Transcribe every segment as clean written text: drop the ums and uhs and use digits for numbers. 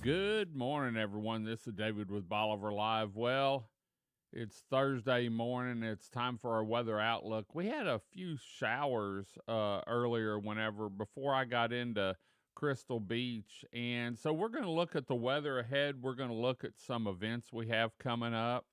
Good morning, everyone. This is David with Bolivar Live. Well, it's Thursday morning. It's time for our weather outlook. We had a few showers earlier, before I got into Crystal Beach. And so we're going to look at the weather ahead. We're going to look at some events we have coming up.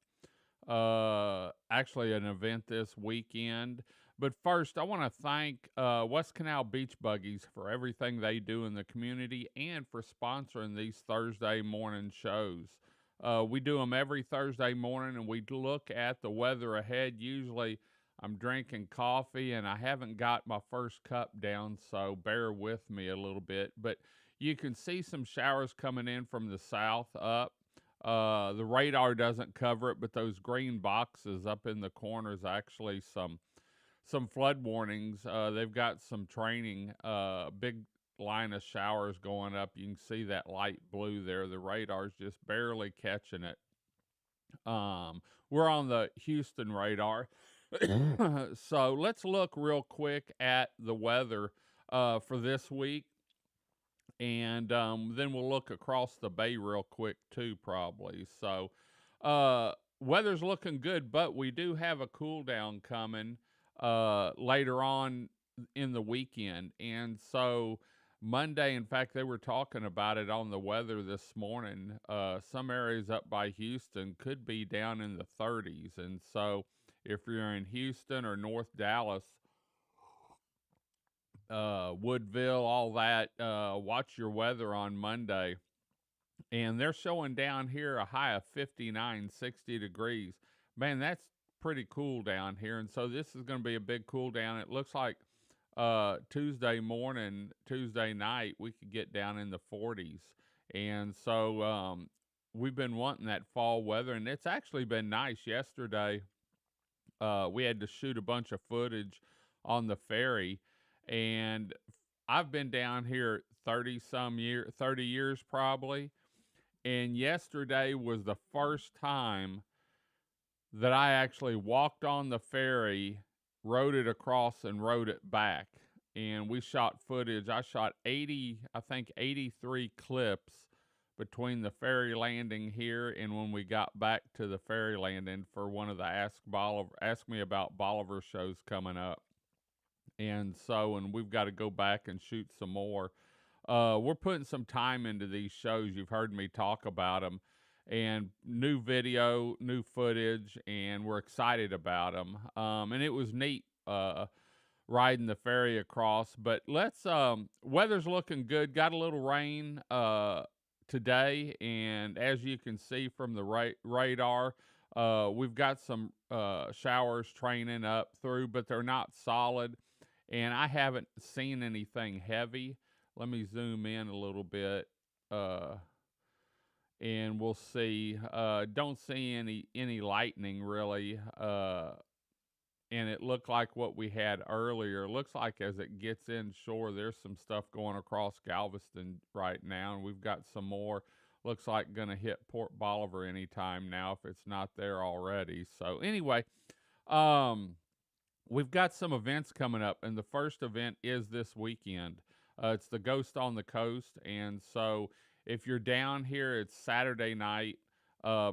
Actually, an event this weekend. But first, I want to thank West Canal Beach Buggies for everything they do in the community and for sponsoring these Thursday morning shows. We do them every Thursday morning and we look at the weather ahead. Usually, I'm drinking coffee and I haven't got my first cup down, so bear with me a little bit. But you can see some showers coming in from the south up. The radar doesn't cover it, but those green boxes up in the corners actually some flood warnings. They've got some training, big line of showers going up. You can see that light blue there. The radar's just barely catching it. We're on the Houston radar. So let's look real quick at the weather for this week. And then we'll look across the bay real quick too, probably. So, weather's looking good, but we do have a cool down coming later on in the weekend. And so, Monday, in fact, they were talking about it on the weather this morning. Some areas up by Houston could be down in the 30s. And so, if you're in Houston or North Dallas, Woodville, all that. Watch your weather on Monday. And they're showing down here a high of 59, 60 degrees. Man, that's pretty cool down here. And so this is going to be a big cool down. It looks like Tuesday morning, Tuesday night, we could get down in the 40s. And so we've been wanting that fall weather. And it's actually been nice. Yesterday, we had to shoot a bunch of footage on the ferry, and I've been down here 30 years probably, and yesterday was the first time that I actually walked on the ferry, rode it across and rode it back. And we shot footage. I shot 83 clips between the ferry landing here and when we got back to the ferry landing for one of the Ask Me About Bolivar shows coming up. And we've got to go back and shoot some more. We're putting some time into these shows. You've heard me talk about them, and new video, new footage, and we're excited about them. And it was neat riding the ferry across. But weather's looking good. Got a little rain today, and as you can see from the radar, we've got some showers training up through, but they're not solid, and I haven't seen anything heavy. Let me zoom in a little bit, and we'll see. Don't see any lightning really, and it looked like what we had earlier. Looks like as it gets inshore, there's some stuff going across Galveston right now, and we've got some more. Looks like going to hit Port Bolivar anytime now if it's not there already. So anyway, we've got some events coming up, and the first event is this weekend. It's the Ghost on the Coast, and so if you're down here, it's Saturday night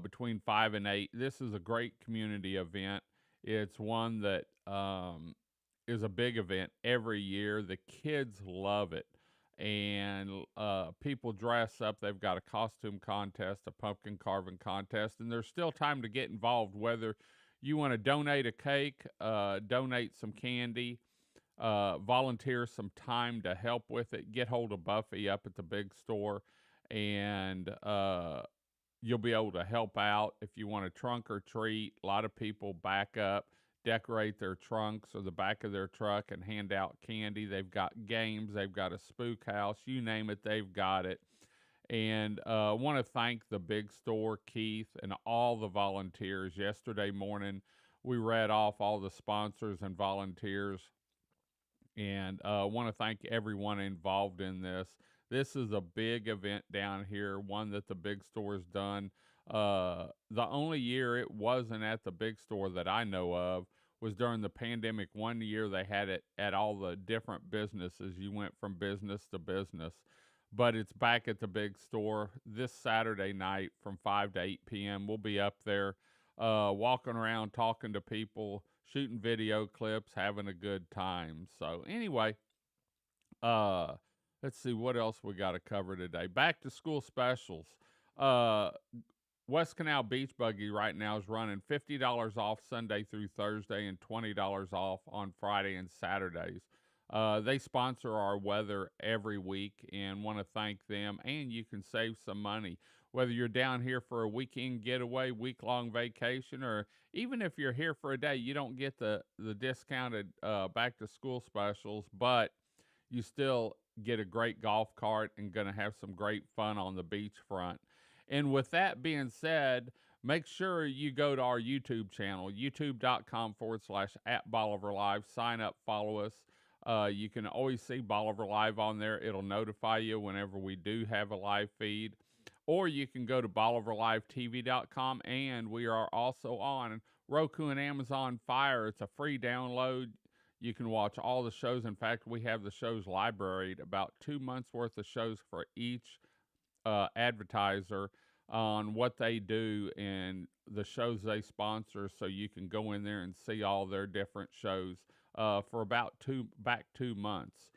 between 5 and 8. This is a great community event. It's one that is a big event every year. The kids love it, and people dress up. They've got a costume contest, a pumpkin carving contest, and there's still time to get involved, whether you want to donate a cake, donate some candy, volunteer some time to help with it, get hold of Buffy up at the big store, and you'll be able to help out. If you want to trunk or treat, a lot of people back up, decorate their trunks or the back of their truck and hand out candy. They've got games, they've got a spook house, you name it, they've got it. And I want to thank the big store, Keith, and all the volunteers. Yesterday morning, we read off all the sponsors and volunteers, and I want to thank everyone involved in this. This is a big event down here, one that the big store's done. The only year it wasn't at the big store that I know of was during the pandemic. One year they had it at all the different businesses. You went from business to business. but it's back at the big store this Saturday night from 5 to 8 p.m. We'll be up there walking around, talking to people, shooting video clips, having a good time. So, anyway, uh, let's see what else we got to cover today. Back to school specials. Uh, West Canal Beach Buggy right now is running $50 off Sunday through Thursday and $20 off on Friday and Saturdays. They sponsor our weather every week and want to thank them. And you can save some money. Whether you're down here for a weekend getaway, week-long vacation, or even if you're here for a day, you don't get the discounted back-to-school specials, but you still get a great golf cart and going to have some great fun on the beachfront. And with that being said, make sure you go to our YouTube channel, youtube.com/at Bolivar Live. Sign up, follow us. You can always see Bolivar Live on there. It'll notify you whenever we do have a live feed. Or you can go to BolivarLiveTV.com, and we are also on Roku and Amazon Fire. It's a free download. You can watch all the shows. In fact, we have the shows libraried, about 2 months worth of shows for each advertiser on what they do and the shows they sponsor, so you can go in there and see all their different shows for about 2 months.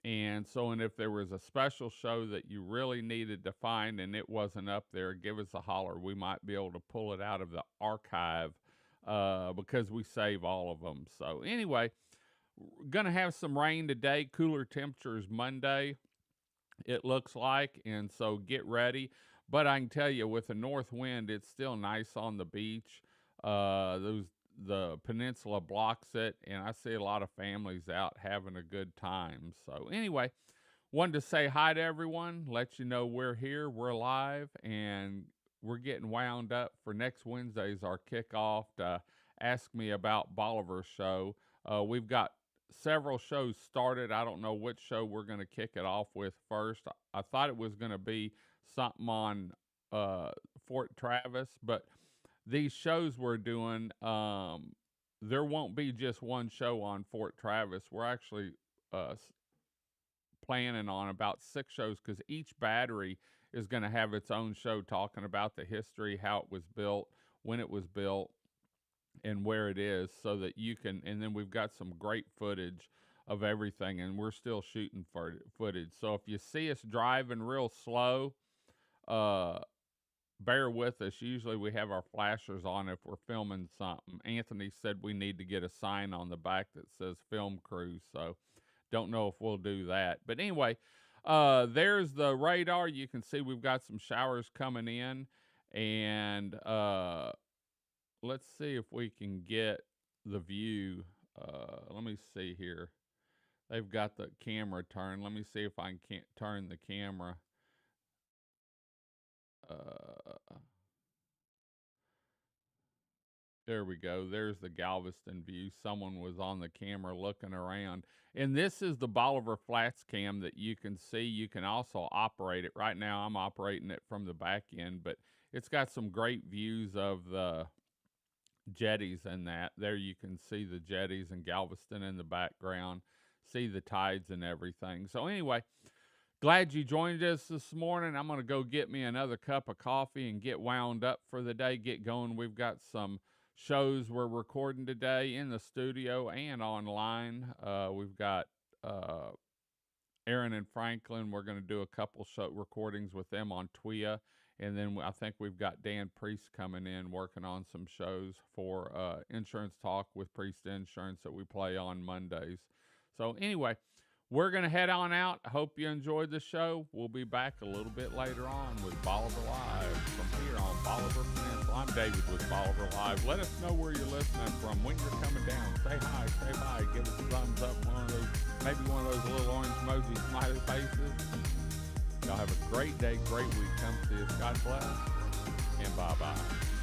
And so, and if there was a special show that you really needed to find and it wasn't up there, give us a holler. We might be able to pull it out of the archive because we save all of them. So anyway, going to have some rain today. Cooler temperatures Monday, it looks like, and so get ready. But I can tell you, with the north wind, it's still nice on the beach. The peninsula blocks it, and I see a lot of families out having a good time. So anyway, wanted to say hi to everyone, let you know we're here, we're live, and we're getting wound up for next Wednesday's our kickoff to Ask Me About Bolivar show. We've got several shows started. I don't know which show we're going to kick it off with first. I thought it was going to be something on Fort Travis, but these shows we're doing, there won't be just one show on Fort Travis. We're actually planning on about 6 shows, because each battery is going to have its own show talking about the history, how it was built, when it was built, and where it is, so that you can, and then we've got some great footage of everything, and we're still shooting for footage. So if you see us driving real slow, bear with us. Usually we have our flashers on if we're filming something. Anthony said we need to get a sign on the back that says film crew, so don't know if we'll do that. But anyway, there's the radar. You can see we've got some showers coming in, and let's see if we can get the view. Let me see here. They've got the camera turned. Let me see if I can turn the camera. There we go. There's the Galveston view. Someone was on the camera looking around. And this is the Bolivar Flats cam that you can see. You can also operate it. Right now I'm operating it from the back end, but it's got some great views of the jetties and that. There you can see the jetties and Galveston in the background, see the tides and everything. So anyway, glad you joined us this morning. I'm going to go get me another cup of coffee and get wound up for the day, get going. We've got some shows we're recording today in the studio and online. We've got Aaron and Franklin. We're going to do a couple show recordings with them on TWIA. And then I think we've got Dan Priest coming in working on some shows for Insurance Talk with Priest Insurance that we play on Mondays. So anyway, we're going to head on out. Hope you enjoyed the show. We'll be back a little bit later on with Bolivar Live from here on Bolivar Peninsula. I'm David with Bolivar Live. Let us know where you're listening from, when you're coming down. Say hi, say bye, give us a thumbs up, maybe one of those little orange emoji smiley faces. Y'all have a great day, great week. Come see us. God bless, and bye-bye.